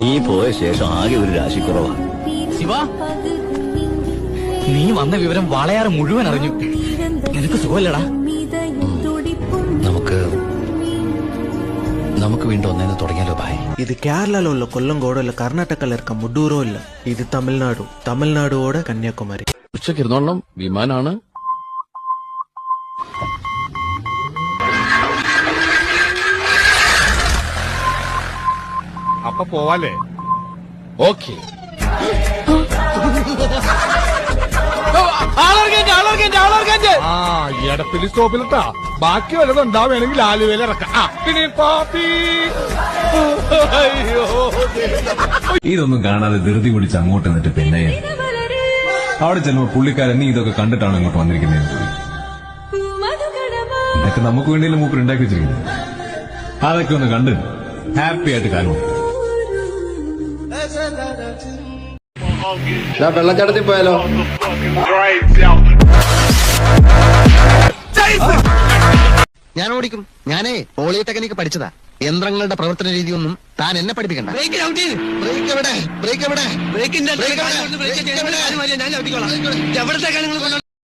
നീ പോയ ശേഷം ആകെ ഒരു രാശിക്കുറവാ. ശിവ, നീ വന്ന വിവരം വാളയാറ് മുഴുവൻ അറിഞ്ഞു. നിനക്ക് സുഖമല്ലടാ? നമുക്ക് വീണ്ടും ഒന്നേന്ന് തുടങ്ങിയാലോ ഭായ്? ഇത് കേരളలో ഉള്ള കൊല്ലങ്കോടോ ഇല്ല കർണാടകയിൽ ഇരിക്ക മുഡൂരോ ഇല്ല. ഇത് തമിഴ്നാടോടെ കന്യാകുമാരി. ഉച്ചക്ക് ഇരുന്നോളണം, വിമാനാണ്. അപ്പൊ പോവാലേ? ഓക്കെ. ആ എടപ്പിലി സ്റ്റോപ്പിലിട്ടാ. ബാക്കി വല്ലതും ഉണ്ടാവുകയാണെങ്കിൽ ആലുവയിൽ ഇറക്കാം. പിന്നെ പാപ്പി. അയ്യോ, ഇതൊന്നും കാണാതെ ധൃതി പിടിച്ച് അങ്ങോട്ട് നിന്നിട്ട് പിന്നെ അവിടെ ചെല്ലുമ്പോ പുള്ളിക്കാരൻ നീ ഇതൊക്കെ കണ്ടിട്ടാണ് ഇങ്ങോട്ട് വന്നിരിക്കുന്നത്. ഇതൊക്കെ നമുക്ക് വേണ്ടിയല്ലേ മൂപ്പർ ഉണ്ടാക്കി വെച്ചിരിക്കുന്നത്. അതൊക്കെ ഒന്ന് കണ്ട് ഹാപ്പി ആയിട്ട് കാര്യം. വെള്ളച്ചാട്ടത്തിൽ പോയാലോ? ഞാൻ ഓടിക്കും. ഞാനേ പോളിടെക്നിക്ക് പഠിച്ചതാ. യന്ത്രങ്ങളുടെ പ്രവർത്തന രീതിയൊന്നും താൻ എന്നെ പഠിപ്പിക്കണ്ട. ബ്രേക്ക് എവിടെ? ബ്രേക്ക് എവിടെ? ബ്രേക്കിന്റെ